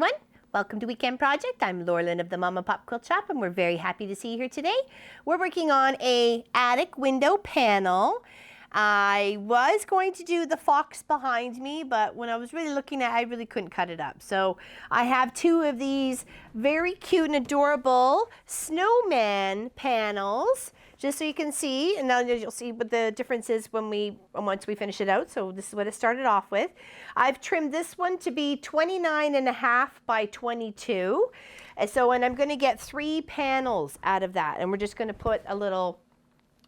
everyone. Welcome to Weekend Project. I'm Laurelyn of the Mama Pop Quilt Shop, and we're very happy to see you here today. We're working on a attic window panel. I was going to do the fox behind me, but when I was really looking at it, I really couldn't cut it up. So I have two of these very cute and adorable snowman panels, just so you can see, and now you'll see what the difference is once we finish it out. So this is what it started off with. I've trimmed this one to be 29.5 by 22. And I'm going to get 3 panels out of that, and we're just going to put a little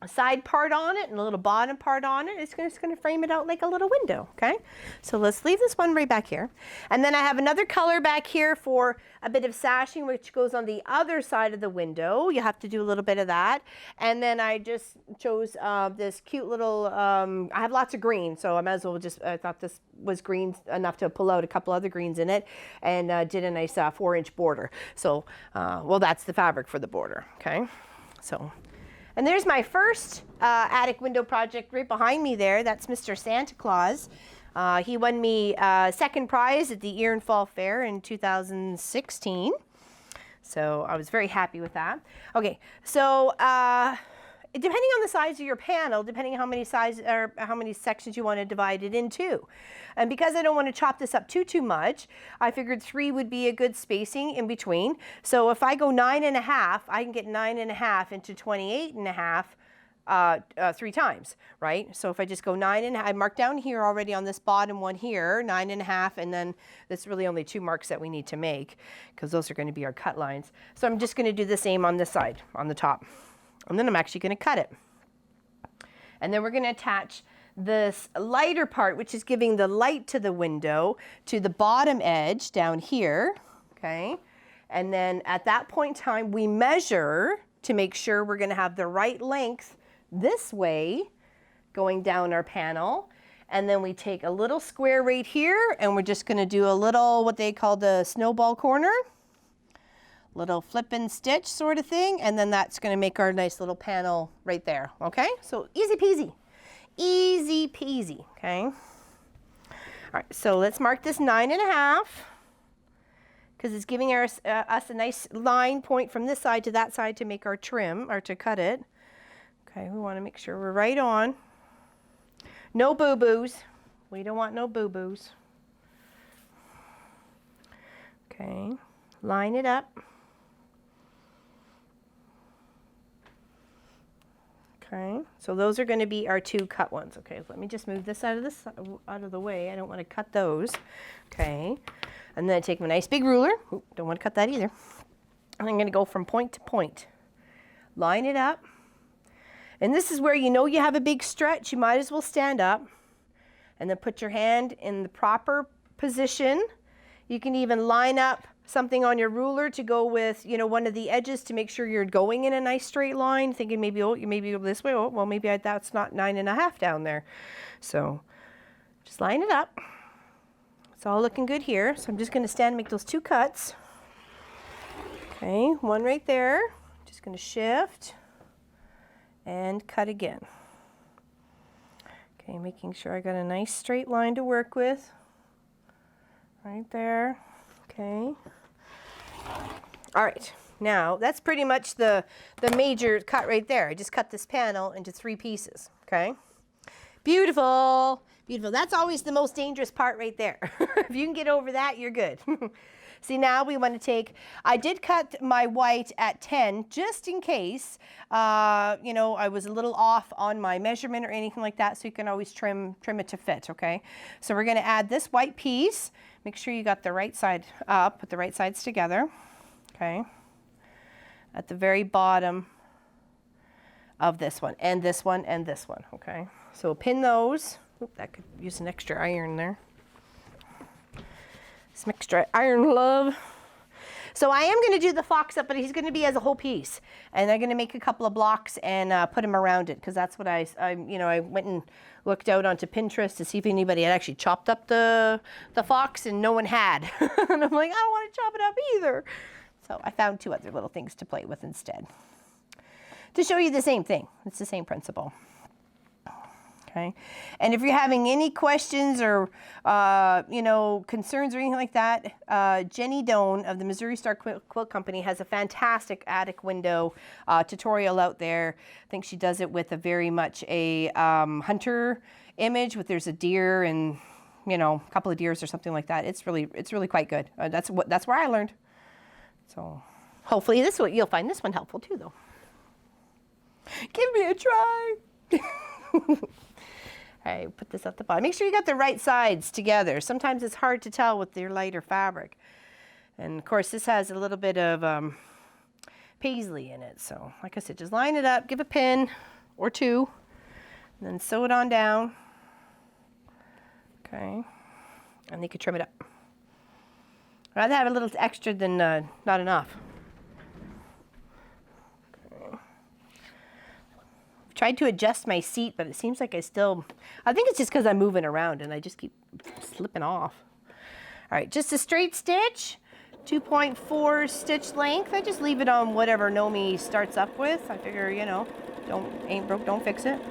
side part on it and a little bottom part on it. It's just going to frame it out like a little window, okay? So let's leave this one right back here. And then I have another color back here for a bit of sashing, which goes on the other side of the window. You have to do a little bit of that. And then I just chose this cute little, I have lots of green, so I might as well I thought this was green enough to pull out a couple other greens in it, and did a nice 4-inch border. So, well, that's the fabric for the border, okay? So. And there's my first attic window project right behind me there. That's Mr. Santa Claus. He won me second prize at the Ear and Fall Fair in 2016. So I was very happy with that. Okay, so depending on the size of your panel, depending on how many sections you want to divide it into. And because I don't want to chop this up too much, I figured 3 would be a good spacing in between. So if I go 9.5, I can get 9.5 into 28.5 3 times, right? So if I just go 9.5, I marked down here already on this bottom one here, 9.5, and then there's really only 2 marks that we need to make, because those are going to be our cut lines. So I'm just going to do the same on this side, on the top. And then I'm actually going to cut it. And then we're going to attach this lighter part, which is giving the light to the window, to the bottom edge down here, okay? And then at that point in time, we measure to make sure we're going to have the right length this way going down our panel. And then we take a little square right here, and we're just going to do a little, what they call the snowball corner, little flip and stitch sort of thing, and then that's going to make our nice little panel right there, okay? So easy peasy. Easy peasy, okay? All right, so let's mark this 9.5, because it's giving us a nice line point from this side to that side to make our trim, or to cut it. Okay, we want to make sure we're right on. No boo-boos. We don't want no boo-boos. Okay, line it up. Okay, so those are going to be our 2 cut ones. Okay, let me just move this out of the way. I don't want to cut those. Okay, and then I take my nice big ruler. Ooh, don't want to cut that either. And I'm going to go from point to point. Line it up. And this is where you know you have a big stretch. You might as well stand up. And then put your hand in the proper position. You can even line up something on your ruler to go with, you know, one of the edges to make sure you're going in a nice straight line, thinking maybe, oh, maybe this way. Oh, well, maybe that's not 9.5 down there. So just line it up. It's all looking good here. So I'm just going to stand and make those 2 cuts. Okay, one right there. Just going to shift and cut again. Okay, making sure I got a nice straight line to work with. Right there. Okay. All right. Now, that's pretty much the major cut right there. I just cut this panel into 3 pieces. Okay. Beautiful. Beautiful. That's always the most dangerous part right there. If you can get over that, you're good. See, now we want to take, I did cut my white at 10 just in case, you know, I was a little off on my measurement or anything like that, so you can always trim it to fit, okay? So we're going to add this white piece. Make sure you got the right side up, put the right sides together, okay? At the very bottom of this one, and this one, and this one, okay? So we'll pin those. Oop, that could use an extra iron there. Some extra iron love. So I am going to do the fox up, but he's going to be as a whole piece. And I'm going to make a couple of blocks and put him around it, because that's what I went and looked out onto Pinterest to see if anybody had actually chopped up the fox, and no one had. And I'm like, I don't want to chop it up either. So I found 2 other little things to play with instead. To show you the same thing. It's the same principle. Okay, and if you're having any questions or you know, concerns or anything like that, Jenny Doan of the Missouri Star Quilt Company has a fantastic attic window tutorial out there. I think she does it with a very much a hunter image with there's a deer and, you know, a couple of deers or something like that. It's really quite good. That's where I learned. So hopefully you'll find this one helpful too, though. Give me a try. All right, put this at the bottom. Make sure you got the right sides together. Sometimes it's hard to tell with your lighter fabric. And of course, this has a little bit of paisley in it. So like I said, just line it up, give a pin or two, and then sew it on down. Okay, and you can trim it up. I'd rather have a little extra than not enough. Tried to adjust my seat, but it seems like I think it's just because I'm moving around and I just keep slipping off. All right, just a straight stitch, 2.4 stitch length. I just leave it on whatever Nomi starts up with. I figure, you know, ain't broke, don't fix it.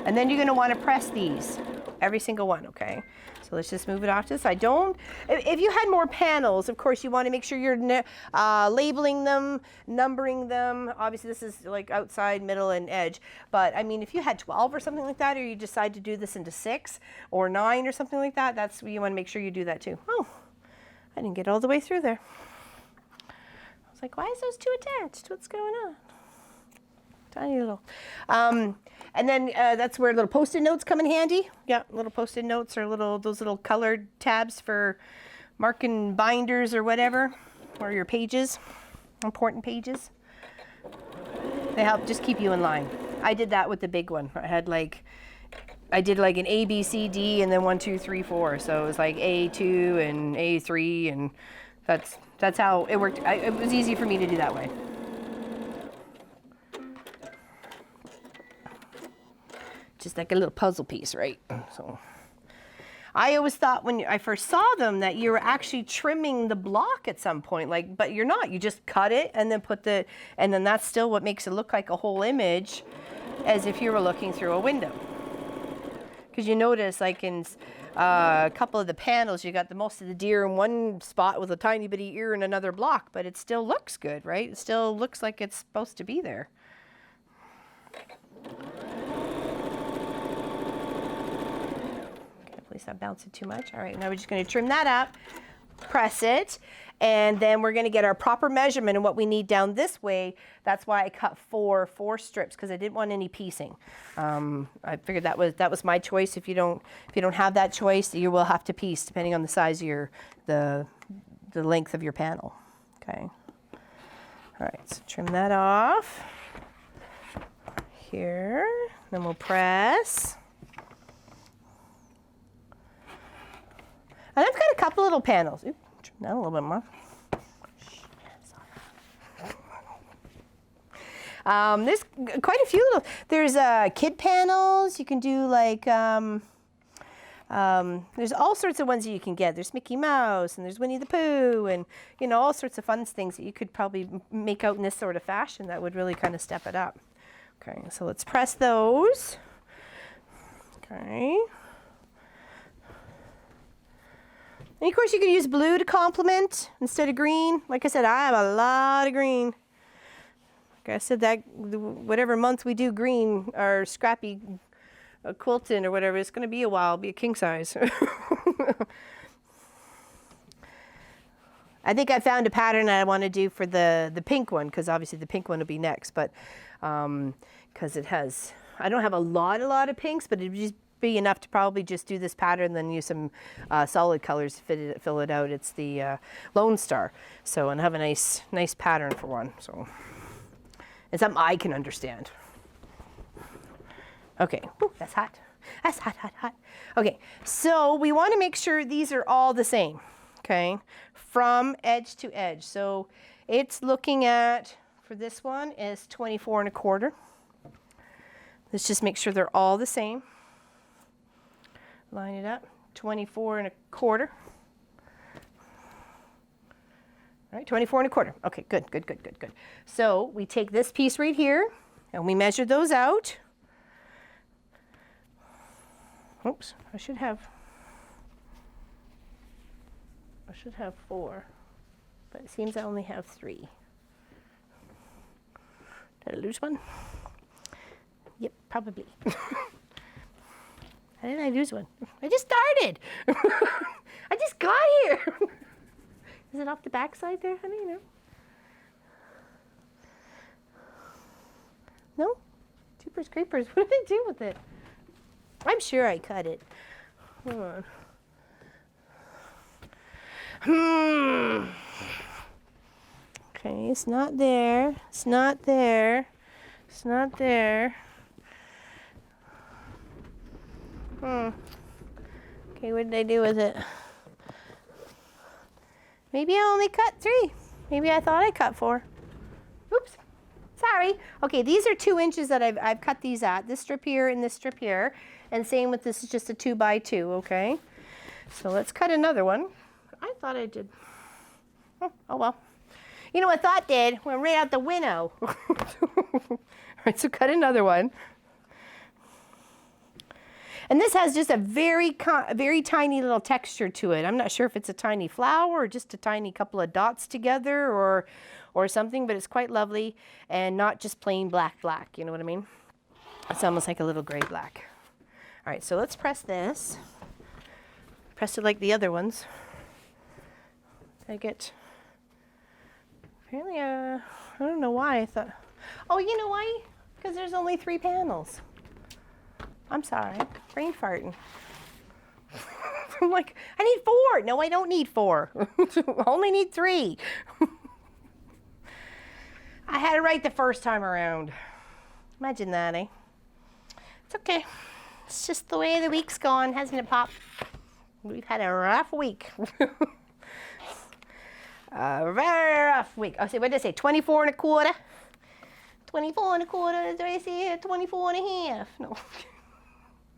And then you're gonna wanna press these, every single one, okay? So let's just move it off to the side. If you had more panels, of course, you want to make sure you're labeling them, numbering them. Obviously, this is like outside, middle, and edge. But I mean, if you had 12 or something like that, or you decide to do this into 6 or 9 or something like that, that's you want to make sure you do that too. Oh, I didn't get all the way through there. I was like, why is those two attached? What's going on? Tiny little. And then that's where little Post-it notes come in handy. Yeah, little Post-it notes or those little colored tabs for marking binders or whatever, or your pages, important pages. They help just keep you in line. I did that with the big one. I did like an A, B, C, D, and then 1, 2, 3, 4. So it was like A2 and A3, and that's how it worked. It was easy for me to do that way. Just like a little puzzle piece, right? So I always thought when I first saw them that you were actually trimming the block at some point, but you're not. You just cut it and then and then that's still what makes it look like a whole image, as if you were looking through a window. Because you notice, like in a couple of the panels, you got most of the deer in one spot with a tiny bitty ear in another block, but it still looks good, right? It still looks like it's supposed to be there. Please not bounce it too much. All right, now we're just going to trim that up, press it, and then we're going to get our proper measurement and what we need down this way. That's why I cut four strips, because I didn't want any piecing. I figured that was my choice. If you don't have that choice, you will have to piece depending on the size of the length of your panel. Okay. All right, so trim that off here. Then we'll press. And I've got a couple little panels. Ooh, trim that a little bit more. There's quite a few little. There's kid panels. You can do like. There's all sorts of ones that you can get. There's Mickey Mouse and there's Winnie the Pooh and all sorts of fun things that you could probably make out in this sort of fashion that would really kind of step it up. Okay, so let's press those. Okay. And of course you could use blue to complement instead of green. Like I said, I have a lot of green. Like I said, that whatever month we do green or scrappy quilting or whatever, it's going to be a while. It'll be a king size. I think I found a pattern I want to do for the pink one, because obviously the pink one will be next. But because it has, I don't have a lot of pinks, but it'd just be enough to probably just do this pattern, then use some solid colors to fill it out. It's the Lone Star. So, and have a nice pattern for one. So, it's something I can understand. Okay, ooh, that's hot. That's hot, hot, hot. Okay, so we want to make sure these are all the same, okay, from edge to edge. So it's looking at, for this one, is 24 1/4. Let's just make sure they're all the same. Line it up, 24 1/4. All right, 24 1/4. Okay, good, good, good, good, good. So we take this piece right here and we measure those out. Oops, I should have 4, but it seems I only have 3. Did I lose one? Yep, probably. How did I lose one? I just started. I just got here. Is it off the back side there, honey? No? No? Jeepers creepers. What did I do with it? I'm sure I cut it. Hold on. Okay, it's not there. It's not there. It's not there. Okay, what did I do with it? Maybe I only cut 3. Maybe I thought I cut 4. Oops. Sorry. Okay, these are 2 inches that I've cut these at. This strip here and this strip here. And same with this is just a 2 by 2, okay? So let's cut another one. I thought I did. Oh well. You know what thought did? Went right out the window. All right, so cut another one. And this has just a very tiny little texture to it. I'm not sure if it's a tiny flower or just a tiny couple of dots together or something, but it's quite lovely and not just plain black, you know what I mean? It's almost like a little gray black. All right, so let's press this. Press it like the other ones. Apparently, I don't know why I thought, oh, you know why? Because there's only 3 panels. I'm sorry, brain farting. I'm like, I need 4. No, I don't need 4. I only need 3. I had it right the first time around. Imagine that, eh? It's okay. It's just the way the week's gone, hasn't it, Pop? We've had a rough week. A very rough week. Oh, see, what did I say? 24 and a quarter? 24 and a quarter. Do I see here? 24 and a half. No.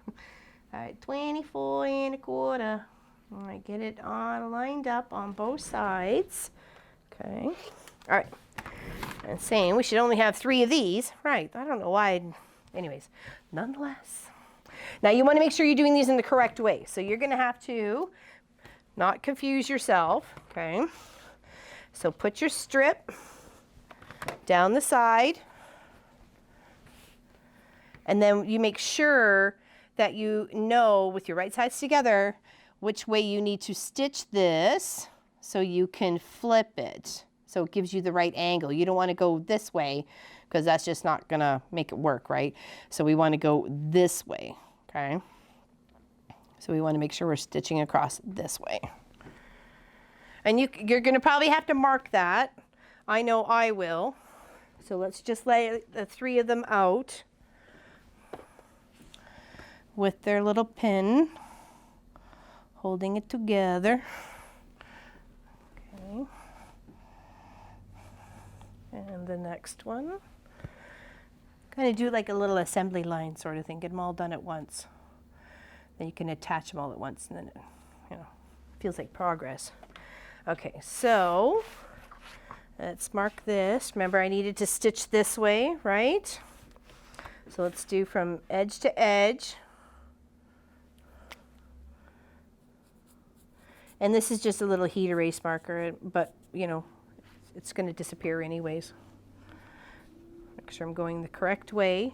All right, 24 and a quarter. All right, get it all lined up on both sides. Okay. All right. And saying we should only have 3 of these. Right. I don't know why. Anyways, nonetheless. Now you want to make sure you're doing these in the correct way. So you're going to have to not confuse yourself. Okay. So put your strip down the side. And then you make sure that you know with your right sides together which way you need to stitch this so you can flip it. So it gives you the right angle. You don't want to go this way because that's just not going to make it work, right? So we want to go this way, okay? So we want to make sure we're stitching across this way. And you're going to probably have to mark that. I know I will. So let's just lay the 3 of them out with their little pin, holding it together. Okay. And the next one. Kind of do like a little assembly line sort of thing. Get them all done at once. Then you can attach them all at once, and then it, you know, feels like progress. Okay, so let's mark this. Remember, I needed to stitch this way, right? So let's do from edge to edge. And this is just a little heat erase marker, but you know, it's going to disappear anyways. Make sure I'm going the correct way.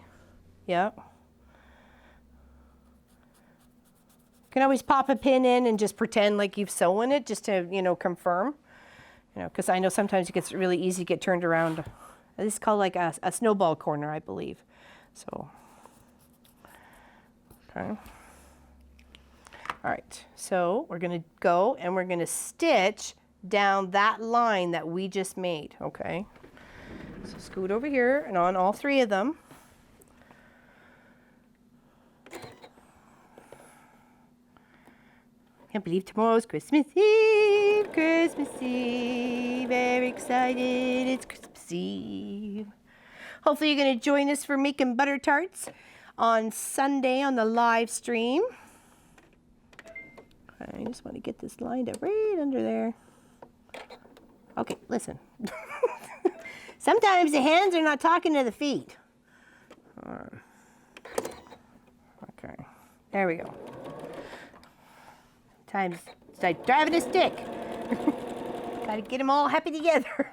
Yep. You can always pop a pin in and just pretend like you've sewn it just to, you know, confirm. You know, because I know sometimes it gets really easy to get turned around. This is called like a snowball corner, I believe. So, okay. All right, so we're going to go and we're going to stitch down that line that we just made, okay? So scoot over here and on all 3 of them. Can't believe tomorrow's Christmas Eve, Christmas Eve. Very excited, it's Christmas Eve. Hopefully you're going to join us for making butter tarts on Sunday on the live stream. I just want to get this lined up right under there. Okay, listen. Sometimes the hands are not talking to the feet. Okay, There we go. It's like driving a stick. Gotta get them all happy together.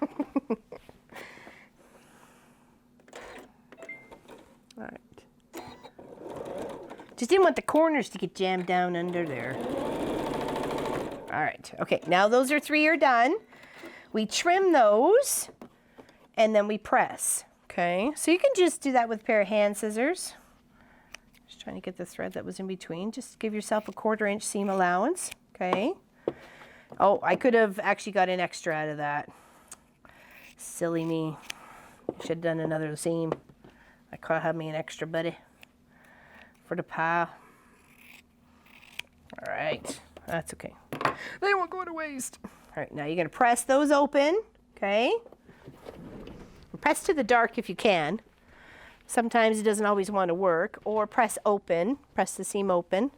All right. Just didn't want the corners to get jammed down under there. All right, okay, now those 3 are done. We trim those and then we press, okay? So you can just do that with a pair of hand scissors. Just trying to get the thread that was in between. Just give yourself a 1/4 inch seam allowance, okay? Oh, I could have actually got an extra out of that. Silly me. Should have done another seam. I could have had me an extra, buddy, for the pile. All right, that's okay. They won't go to waste. All right, now you're gonna press those open, okay? Press to the dark if you can. Sometimes it doesn't always want to work. Or press open, press the seam open.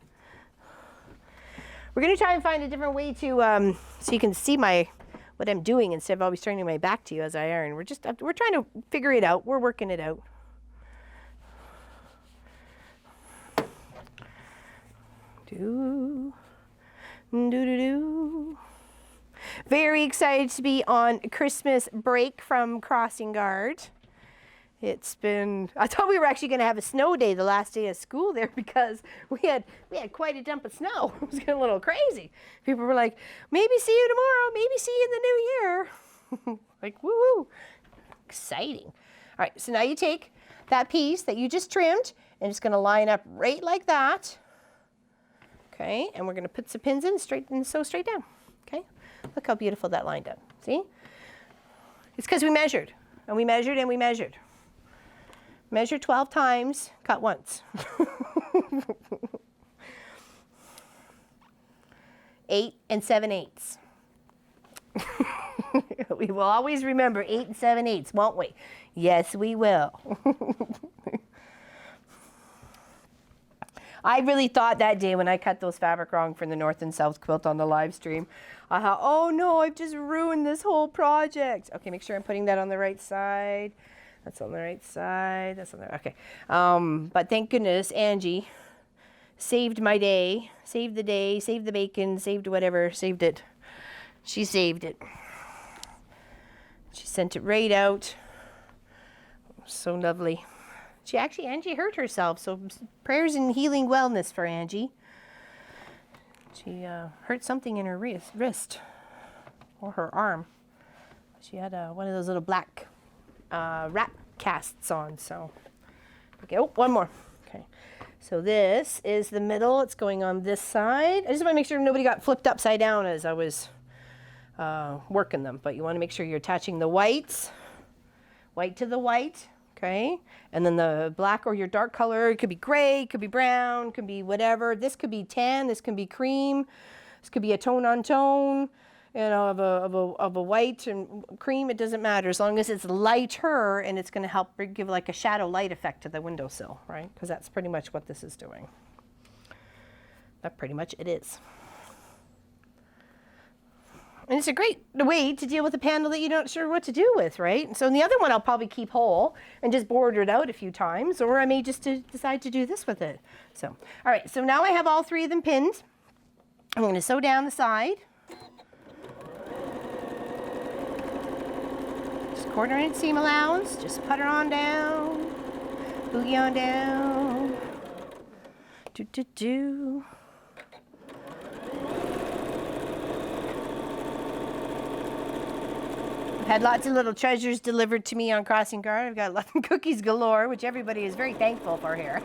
We're gonna try and find a different way to, so you can see what I'm doing instead of always turning my back to you as I iron. We're trying to figure it out. We're working it out. Do. Very excited to be on Christmas break from crossing guard. It's been, I thought we were actually going to have a snow day the last day of school there because we had quite a dump of snow. It was getting a little crazy. People were like, maybe see you tomorrow, maybe see you in the new year. Like, woo-hoo. Exciting. All right, so now you take that piece that you just trimmed and it's going to line up right like that. Okay, and we're going to put some pins in and sew straight down. Okay, look how beautiful that lined up. See? It's because we measured, and we measured, and we measured. Measure 12 times, cut once. 8 7/8. We will always remember 8 7/8, won't we? Yes, we will. I really thought that day when I cut those fabric wrong from the North and South quilt on the live stream, I thought, oh no, I've just ruined this whole project. Okay, make sure I'm putting that on the right side. That's on the right side. That's on the, okay. But thank goodness Angie saved my day, saved the day, saved the bacon, saved whatever, saved it. She saved it. She sent it right out. So lovely. Angie hurt herself, so prayers and healing wellness for Angie. She hurt something in her wrist or her arm. She had one of those little black wrap casts on, so. Okay, oh, one more. Okay, so this is the middle. It's going on this side. I just want to make sure nobody got flipped upside down as I was working them, but you want to make sure you're attaching the whites, white to the white. Okay, and then the black or your dark color, it could be gray, it could be brown, it could be whatever. This could be tan, this can be cream, this could be a tone on tone, you know, of a white and cream. It doesn't matter as long as it's lighter, and it's going to help give like a shadow light effect to the windowsill, right? Because that's pretty much what this is doing. That pretty much it is. And it's a great way to deal with a panel that you're not sure what to do with, right? So in the other one, I'll probably keep whole and just border it out a few times, or I may just decide to do this with it. So, all right, so now I have all 3 of them pinned. I'm going to sew down the side. Just 1/4 inch seam allowance, just putter on down, boogie on down. Do. Had lots of little treasures delivered to me on crossing guard. I've got lots of cookies galore, which everybody is very thankful for here.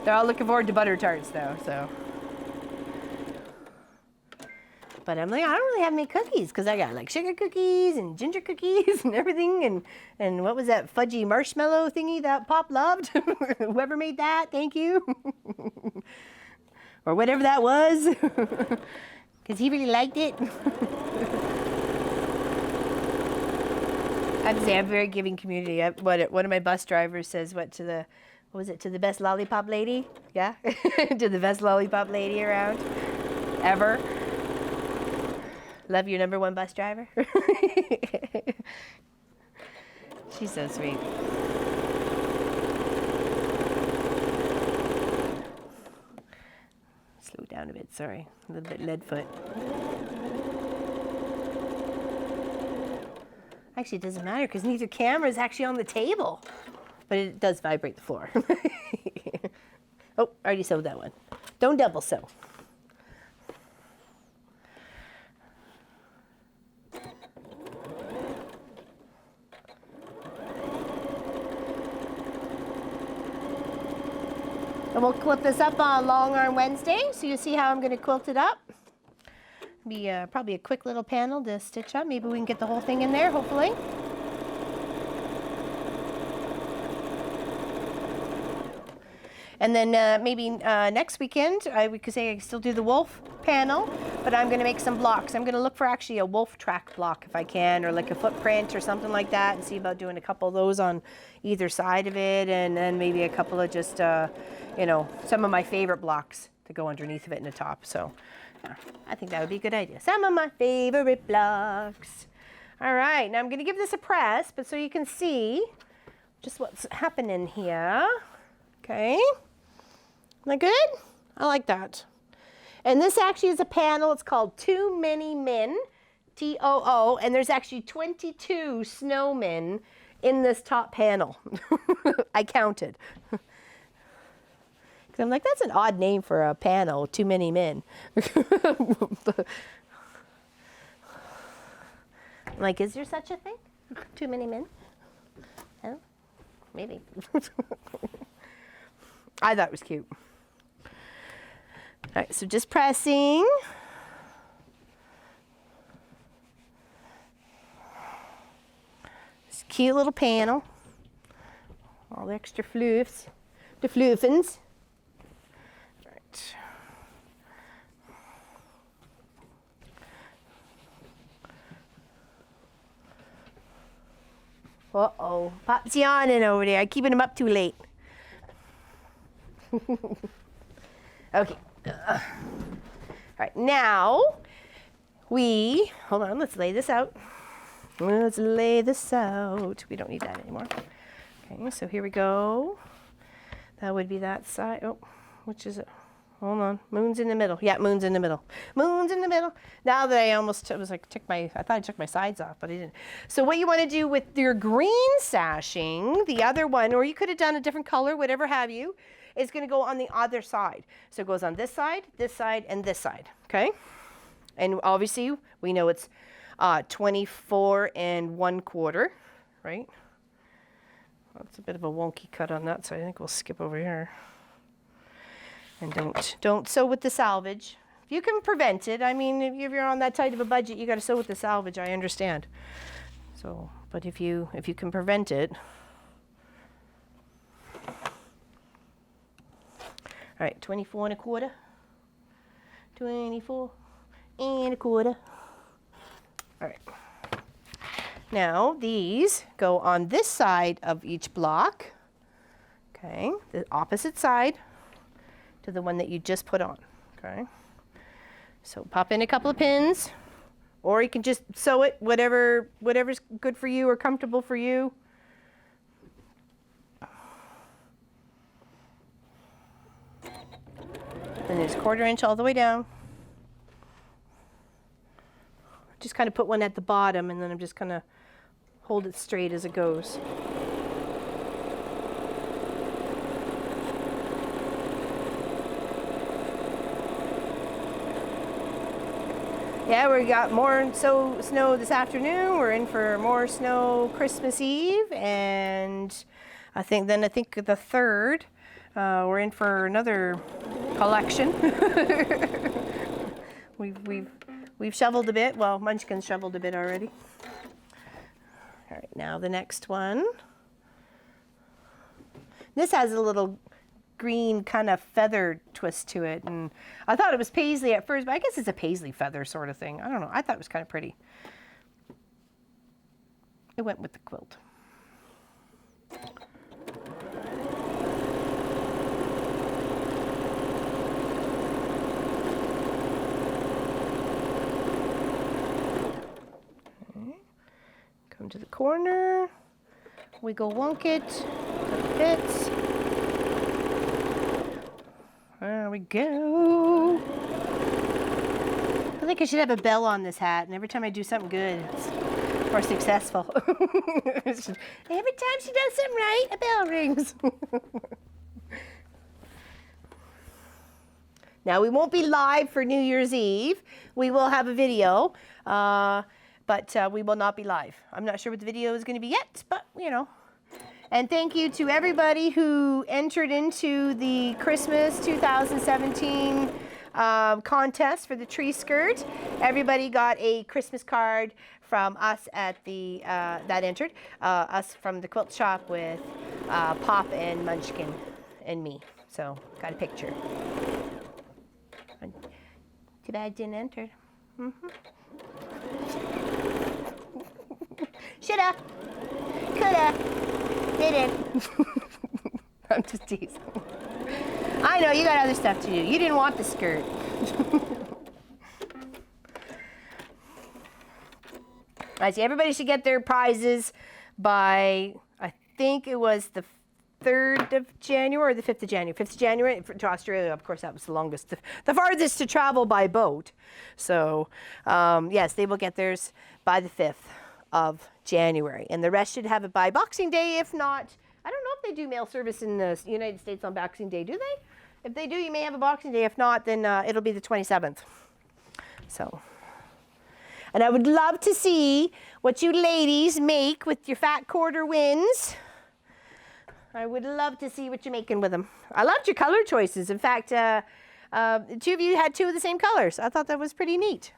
They're all looking forward to butter tarts though, so. But I'm like, I don't really have any cookies because I got like sugar cookies and ginger cookies and everything, and what was that fudgy marshmallow thingy that Pop loved? Whoever made that, thank you. Or whatever that was, because he really liked it. I have to say, I'm a very giving community. One of my bus drivers says, to the best lollipop lady? Yeah? To the best lollipop lady around, ever. Love your #1 bus driver. She's so sweet. of it, sorry. A little bit lead foot. Actually, it doesn't matter because neither camera is actually on the table. But it does vibrate the floor. Oh, I already sewed that one. Don't double sew. And we'll quilt this up on Long Arm Wednesday, so you see how I'm going to quilt it up. Be probably a quick little panel to stitch up. Maybe we can get the whole thing in there, hopefully. And then maybe next weekend, we could say I still do the wolf panel, but I'm going to make some blocks. I'm going to look for actually a wolf track block if I can, or like a footprint or something like that, and see about doing a couple of those on either side of it, and then maybe a couple of just, you know, some of my favorite blocks to go underneath of it in the top. So I think that would be a good idea. Some of my favorite blocks. All right, now I'm going to give this a press, but so you can see just what's happening here. Okay. Isn't that good? I like that. And this actually is a panel. It's called Too Many Men, T-O-O, and there's actually 22 snowmen in this top panel. I counted. Because I'm like, that's an odd name for a panel, Too Many Men. I'm like, is there such a thing? Too many men? Oh, maybe. I thought it was cute. All right, so just pressing. This cute little panel. All the extra floofs. The floofins. All right. Uh-oh. Pop's yawning over there. I'm keeping him up too late. Okay. All right, now hold on, let's lay this out. Let's lay this out. We don't need that anymore. Okay, so here we go. That would be that side. Oh, which is it? Hold on. Moon's in the middle. Yeah, moon's in the middle. Moon's in the middle. Now that I almost I thought I took my sides off, but I didn't. So what you want to do with your green sashing, the other one, or you could have done a different color, whatever have you, is going to go on the other side. So it goes on this side, and this side, okay? And obviously, we know it's 24 1/4, right? That's a bit of a wonky cut on that side. I think we'll skip over here. And don't sew with the salvage. If you can prevent it, I mean, if you're on that tight of a budget, you got to sew with the salvage, I understand. So, but if you can prevent it. All right, 24 1/4. 24 1/4. All right. Now, these go on this side of each block. Okay, the opposite side to the one that you just put on. Okay. So pop in a couple of pins, or you can just sew it, whatever's good for you or comfortable for you. And there's 1/4 inch all the way down. Just kind of put one at the bottom, and then I'm just gonna hold it straight as it goes. Yeah, we got more snow this afternoon. We're in for more snow Christmas Eve, and I think the 3rd, we're in for another collection. We've shoveled a bit. Well, Munchkin's shoveled a bit already. All right, now the next one. This has a little green kind of feather twist to it, and I thought it was paisley at first, but I guess it's a paisley feather sort of thing. I don't know. I thought it was kind of pretty. It went with the quilt. Come to the corner, wiggle wonk it, it fits. There we go. feel like I should have a bell on this hat, and every time I do something good, it's more successful. Every time she does something right, a bell rings. Now, we won't be live for New Year's Eve. We will have a video, but we will not be live. I'm not sure what the video is going to be yet, but, you know. And thank you to everybody who entered into the Christmas 2017 contest for the tree skirt. Everybody got a Christmas card from us at the, that entered, us from the quilt shop with Pop and Munchkin and me. So, got a picture. Too bad I didn't enter. Shoulda, coulda, didn't. I'm just teasing. I know, you got other stuff to do. You didn't want the skirt. I see everybody should get their prizes by, I think it was the 3rd of January or the 5th of January. 5th of January to Australia, of course, that was the longest, the farthest to travel by boat. So, yes, they will get theirs by the 5th of January. And the rest should have it by Boxing Day. If not, I don't know if they do mail service in the United States on Boxing Day, do they? If they do, you may have a Boxing Day. If not, then it'll be the 27th. So, and I would love to see what you ladies make with your fat quarter wins. I would love to see what you're making with them. I loved your color choices. In fact, two of you had 2 of the same colors. I thought that was pretty neat.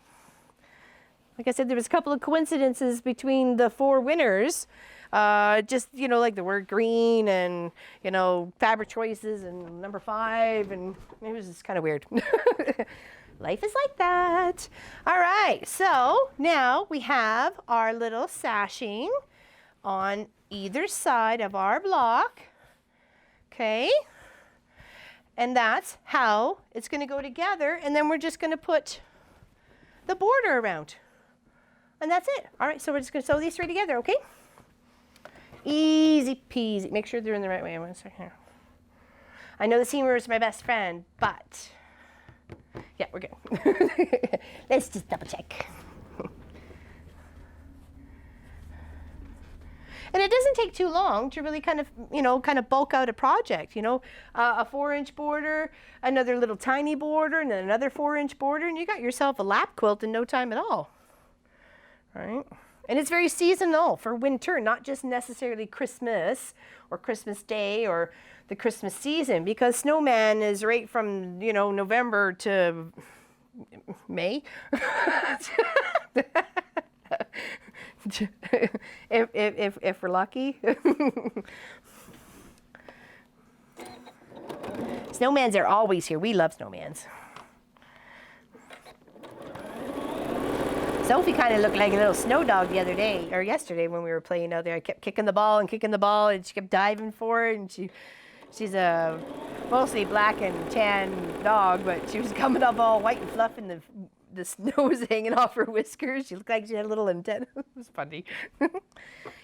Like I said, there was a couple of coincidences between the 4 winners. Just, you know, like the word green and, you know, fabric choices and number 5. And it was just kind of weird. Life is like that. All right. So now we have our little sashing on either side of our block, okay? And that's how it's going to go together, and then we're just going to put the border around. And that's it. All right, so we're just going to sew these 3 together, okay? Easy peasy. Make sure they're in the right way. I'm going to start here. I know the seamer is my best friend, but yeah, we're good. Let's just double check. And it doesn't take too long to really kind of, you know, kind of bulk out a project, you know, a 4-inch border, another little tiny border, and then another 4-inch border, and you got yourself a lap quilt in no time at all. Right? And it's very seasonal for winter, not just necessarily Christmas or Christmas Day or the Christmas season, because Snowman is right from, you know, November to May. if we're lucky. Snowmans are always here. We love snowmans. Sophie kind of looked like a little snow dog the other day, or yesterday when we were playing out there. I kept kicking the ball, and she kept diving for it, and she's a mostly black and tan dog, but she was coming up all white and fluff, and the snow was hanging off her whiskers. She looked like she had a little antenna. It was funny.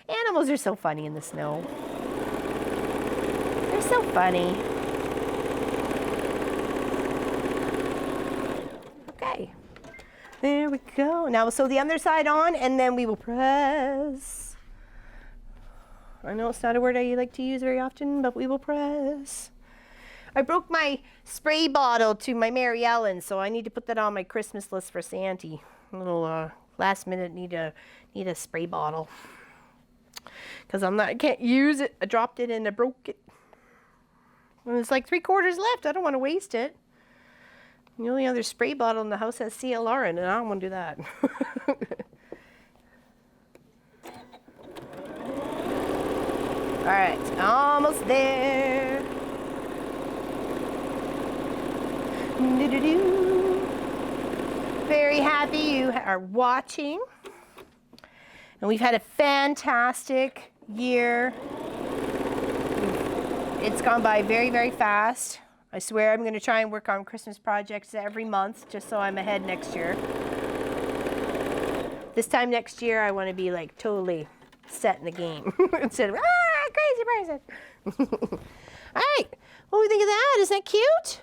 Animals are so funny in the snow. They're so funny. Okay. There we go. Now we'll sew the other side on, and then we will press. I know it's not a word I like to use very often, but we will press. I broke my spray bottle to my Mary Ellen, so I need to put that on my Christmas list for Santy. A little last minute need a spray bottle, because I can't use it. I dropped it and I broke it. And it's like 3/4 left. I don't want to waste it. The only other spray bottle in the house has CLR in it, and I don't want to do that. All right, almost there. Very happy you are watching. And we've had a fantastic year. It's gone by very, very fast. I swear I'm going to try and work on Christmas projects every month just so I'm ahead next year. This time next year, I want to be like totally set in the game instead of, crazy person. All right, what do we think of that? Isn't that cute?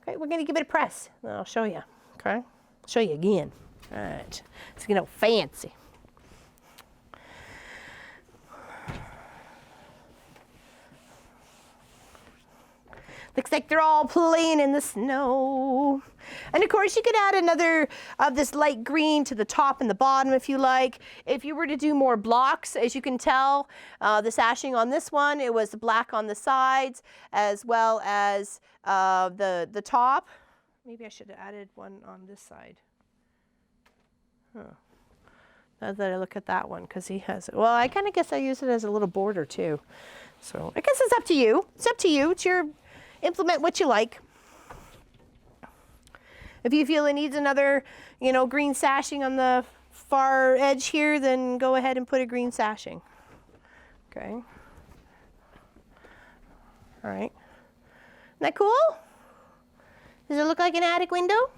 Okay, we're going to give it a press, and I'll show you, okay? Show you again. All right, let's get all fancy. Looks like they're all playing in the snow. And of course you could add another of this light green to the top and the bottom if you like. If you were to do more blocks, as you can tell, the sashing on this one, it was black on the sides as well as the top. Maybe I should have added one on this side. Huh. Now that I look at that one, because he has it. Well, I kind of guess I use it as a little border too. So I guess it's up to you. It's up to you. It's your... Implement what you like. If you feel it needs another, you know, green sashing on the far edge here, then go ahead and put a green sashing. Okay. All right. Isn't that cool? Does it look like an attic window?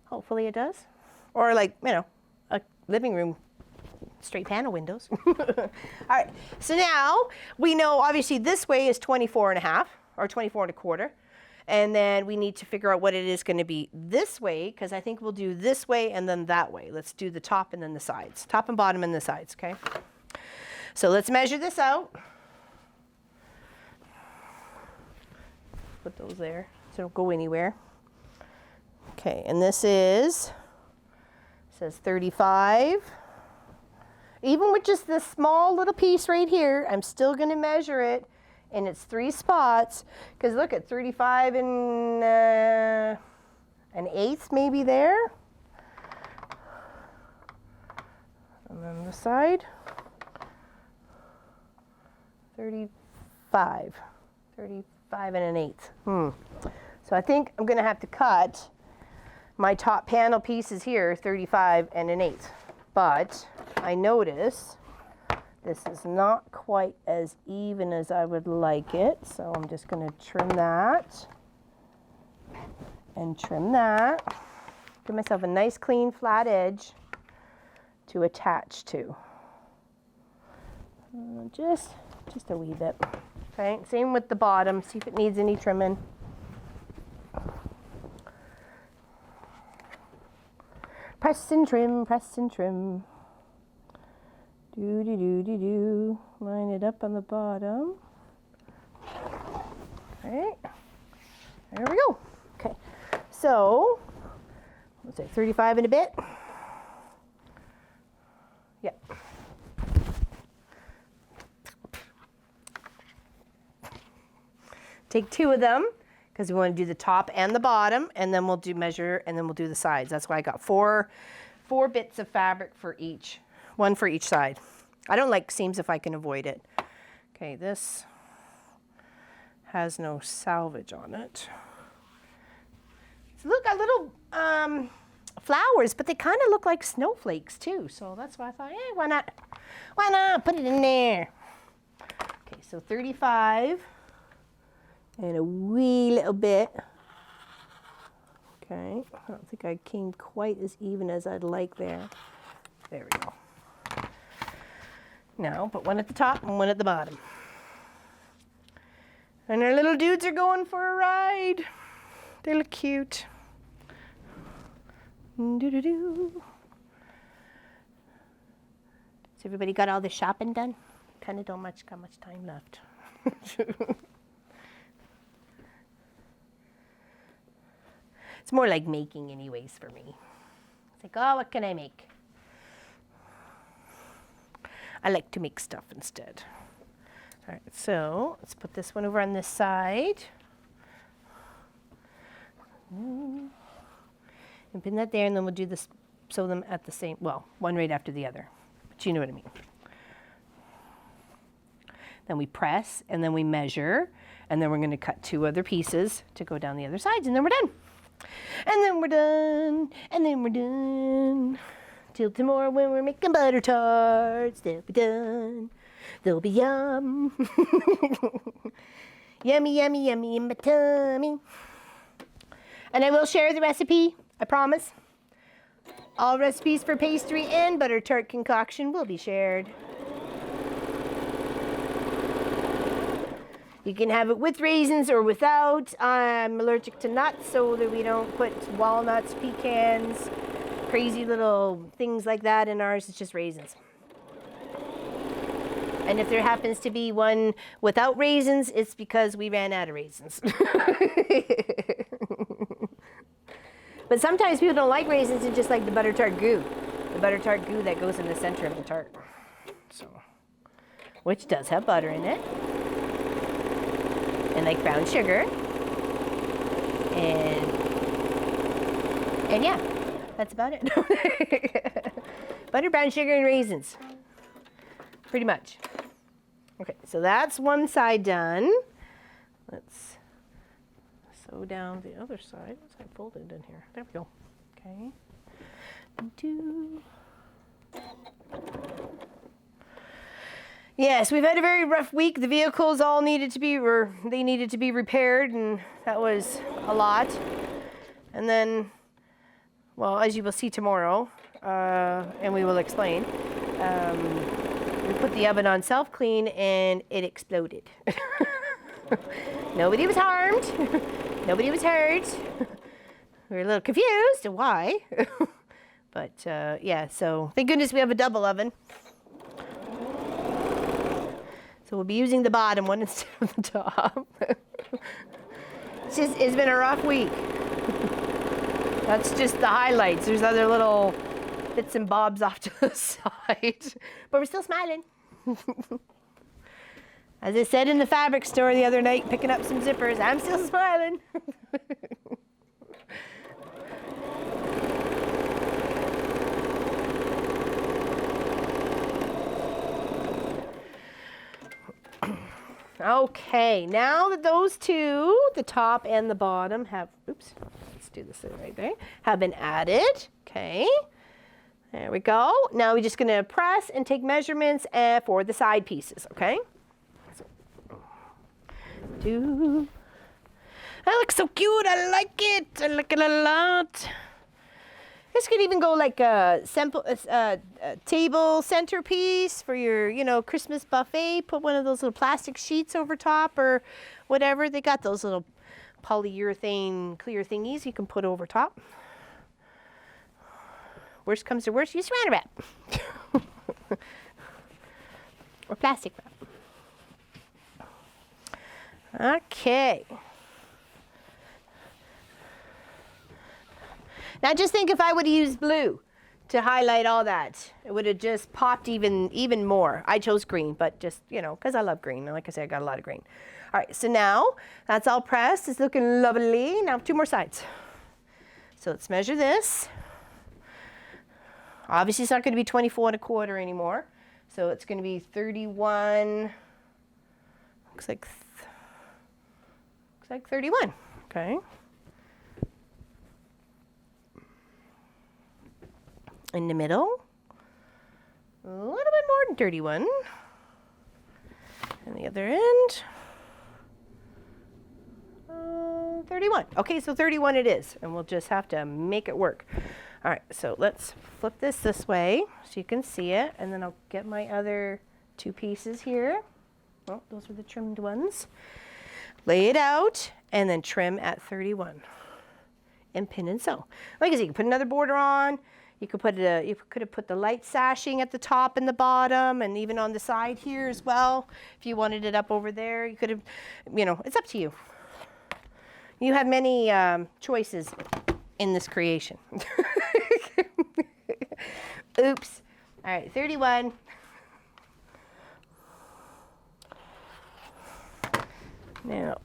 Hopefully it does. Or like, you know, a living room. Straight panel windows. All right. So now we know obviously this way is 24.5. Or 24.25, and then we need to figure out what it is going to be this way, because I think we'll do this way and then that way. Let's do the top and then the sides, top and bottom and the sides, okay? So let's measure this out. Put those there so don't go anywhere. Okay, and this is, says 35. Even with just this small little piece right here, I'm still going to measure it. And it's 3 spots, because look at 35 and an eighth maybe there. And then the side, 35 and an eighth. So I think I'm going to have to cut my top panel pieces here, 35 and an eighth. But I notice this is not quite as even as I would like it, so I'm just going to trim that and trim that. Give myself a nice clean flat edge to attach to. Just a wee bit. Okay, same with the bottom, see if it needs any trimming. Press and trim, press and trim. Do. Line it up on the bottom. All right. There we go. Okay. So, let's say 35 and a bit. Yep. Take 2 of them because we want to do the top and the bottom, and then we'll do measure, and then we'll do the sides. That's why I got 4 bits of fabric for each. 1 for each side. I don't like seams if I can avoid it. Okay, this has no salvage on it. So look, got little flowers, but they kind of look like snowflakes too. So that's why I thought, hey, why not? Why not put it in there? Okay, so 35 and a wee little bit. Okay, I don't think I came quite as even as I'd like there. There we go. Now, put 1 at the top and 1 at the bottom. And our little dudes are going for a ride. They look cute. Do-do-do. So everybody got all the shopping done? Kind of don't got much time left. It's more like making anyways for me. It's like, oh, what can I make? I like to make stuff instead. All right, so let's put this one over on this side. And pin that there, and then we'll do this, sew them at the same, well, one right after the other. But you know what I mean. Then we press, and then we measure, and then we're going to cut 2 other pieces to go down the other sides, and then we're done. And then we're done, and then we're done. Till tomorrow when we're making butter tarts, they'll be done. They'll be yum. Yummy, yummy, yummy in my tummy. And I will share the recipe, I promise. All recipes for pastry and butter tart concoction will be shared. You can have it with raisins or without. I'm allergic to nuts, so that we don't put walnuts, pecans, crazy little things like that in ours. It's just raisins. And if there happens to be one without raisins, it's because we ran out of raisins. But sometimes people don't like raisins and just like the butter tart goo. The butter tart goo that goes in the center of the tart. So, which does have butter in it. And like brown sugar. And yeah, that's about it. Butter, brown sugar, and raisins. Pretty much. Okay, so that's one side done. Let's sew down the other side. What's that folded in here? There we go. Okay. Yes, we've had a very rough week. The vehicles all needed to be repaired, and that was a lot. And then, well, as you will see tomorrow, and we will explain, we put the oven on self-clean and it exploded. Nobody was harmed. Nobody was hurt. We were a little confused. Why? But yeah, so thank goodness we have a double oven. So we'll be using the bottom one instead of the top. It's been a rough week. That's just the highlights. There's other little bits and bobs off to the side. But we're still smiling. As I said in the fabric store the other night, picking up some zippers, I'm still smiling. Okay, now that those two, the top and the bottom have, oops, let's do this right there, have been added, okay. There we go. Now we're just going to press and take measurements for the side pieces, okay? That looks so cute. I like it. I like it a lot. This could even go like a table centerpiece for your, Christmas buffet. Put one of those little plastic sheets over top or whatever. They got those little polyurethane clear thingies you can put over top. Worst comes to worst, use Saran wrap. Or plastic wrap. Okay. Now just think if I would have used blue to highlight all that, it would have just popped even more. I chose green, but just, because I love green. And like I said, I got a lot of green. All right, so now that's all pressed. It's looking lovely. Now 2 more sides. So let's measure this. Obviously, it's not going to be 24 1/4 anymore. So it's going to be 31. Looks like 31. Okay. In the middle, a little bit more than 31. And the other end, 31. Okay, so 31 it is, and we'll just have to make it work. All right, so let's flip this way so you can see it, and then I'll get my other 2 pieces here. Oh, those are the trimmed ones. Lay it out, and then trim at 31. And pin and sew. Like I said, you can put another border on. You could have put the light sashing at the top and the bottom, and even on the side here as well. If you wanted it up over there, you could have, it's up to you. You have many choices in this creation. Oops. All right, 31. Now,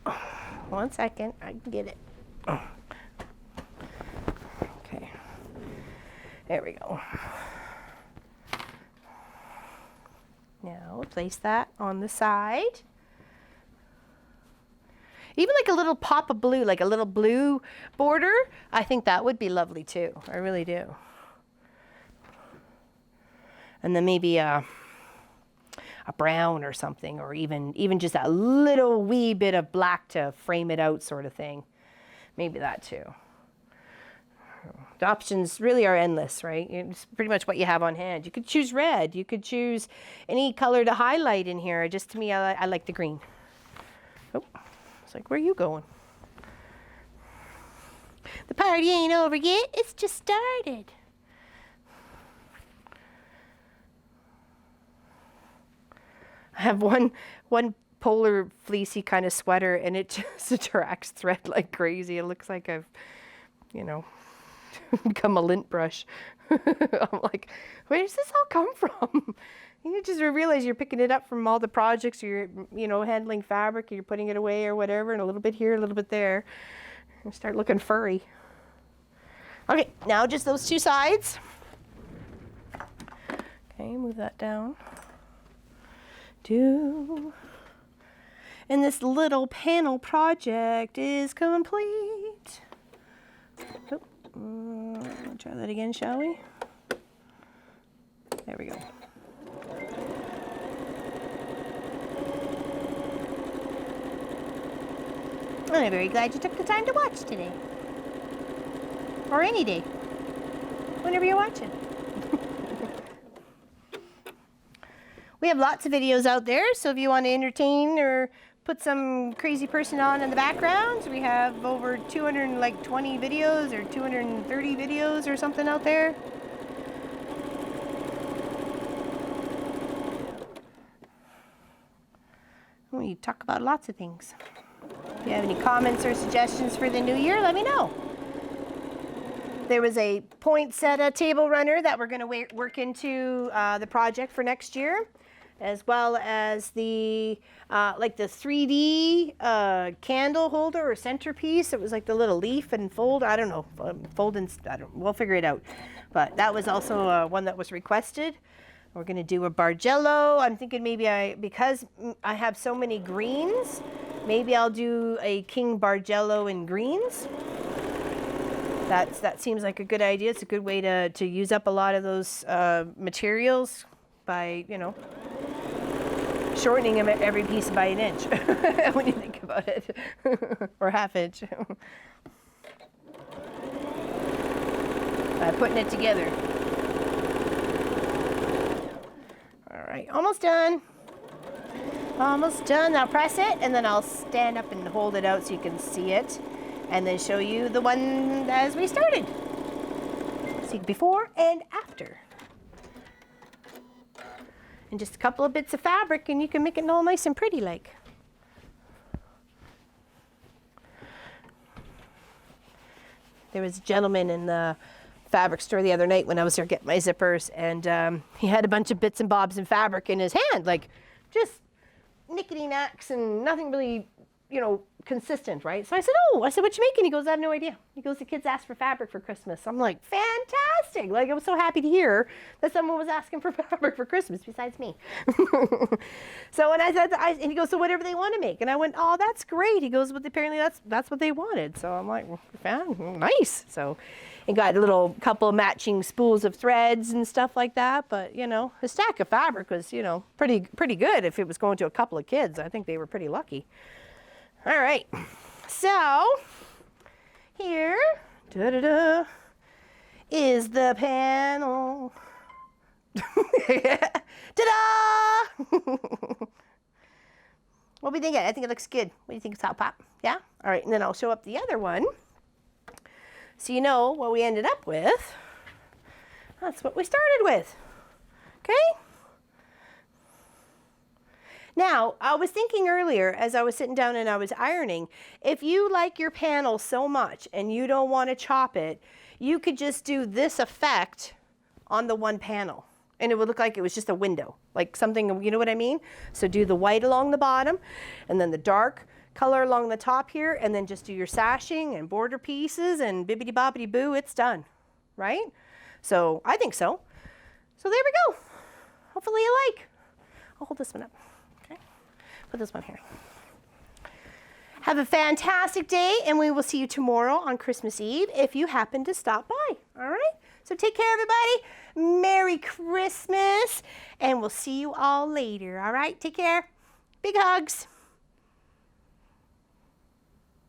1 second, I can get it. Okay. There we go. Now, place that on the side. Even like a little pop of blue, like a little blue border, I think that would be lovely too. I really do. And then maybe a brown or something, or even just a little wee bit of black to frame it out sort of thing. Maybe that too. The options really are endless, right? It's pretty much what you have on hand. You could choose red. You could choose any color to highlight in here. Just to me, I like the green. Oh, it's like, where are you going? The party ain't over yet. It's just started. I have one polar fleecy kind of sweater, and it just attracts thread like crazy. It looks like I've, you know, become a lint brush. I'm like, where does this all come from? You just realize you're picking it up from all the projects, you're, you know, handling fabric, you're putting it away or whatever, and a little bit here, a little bit there. And start looking furry. Okay, now just those two sides. Okay, move that down. And this little panel project is complete. Oh, try that again, shall we? There we go. I'm very glad you took the time to watch today. Or any day. Whenever you're watching. We have lots of videos out there, so if you want to entertain or put some crazy person on in the background, we have over 220 videos or 230 videos or something out there. We talk about lots of things. If you have any comments or suggestions for the new year, let me know. There was a poinsettia table runner that we're going to work into the project for next year, as well as the like the 3D candle holder or centerpiece. It was like the little leaf and fold. I don't know, fold and we'll figure it out. But that was also one that was requested. We're going to do a Bargello. I'm thinking maybe because I have so many greens, maybe I'll do a King Bargello in greens. That seems like a good idea. It's a good way to use up a lot of those materials by, you know, shortening them every piece by an inch when you think about it, or half inch. By putting it together. All right, almost done. Almost done. Now press it, and then I'll stand up and hold it out so you can see it, and then show you the one as we started. See before and after. And just a couple of bits of fabric, and you can make it all nice and pretty like. There was a gentleman in the fabric store the other night when I was there getting my zippers, and he had a bunch of bits and bobs and fabric in his hand, like just knickety-knacks and nothing really, you know, consistent, right? So I said, what you making? He goes, I have no idea. He goes, the kids asked for fabric for Christmas. I'm like, fantastic. Like, I was so happy to hear that someone was asking for fabric for Christmas besides me. So when I said, and he goes, so whatever they want to make. And I went, oh, that's great. He goes, but apparently that's what they wanted. So I'm like, well, nice. So, and got a little couple matching spools of threads and stuff like that. But, you know, a stack of fabric was, you know, pretty good if it was going to a couple of kids. I think they were pretty lucky. All right, so here is the panel. Ta-da! What do you think? I think it looks good. What do you think, Top Pop? Yeah? All right, and then I'll show up the other one so you know what we ended up with. That's what we started with. Okay? Now, I was thinking earlier as I was sitting down and I was ironing, if you like your panel so much and you don't want to chop it, you could just do this effect on the one panel and it would look like it was just a window, like something, you know what I mean? So do the white along the bottom and then the dark color along the top here, and then just do your sashing and border pieces and bibbidi bobbidi boo, it's done, right? So I think so. So there we go. Hopefully you like. I'll hold this one up. Put this one here. Have a fantastic day, and we will see you tomorrow on Christmas Eve if you happen to stop by. All right? So take care, everybody. Merry Christmas, and we'll see you all later. All right? Take care. Big hugs.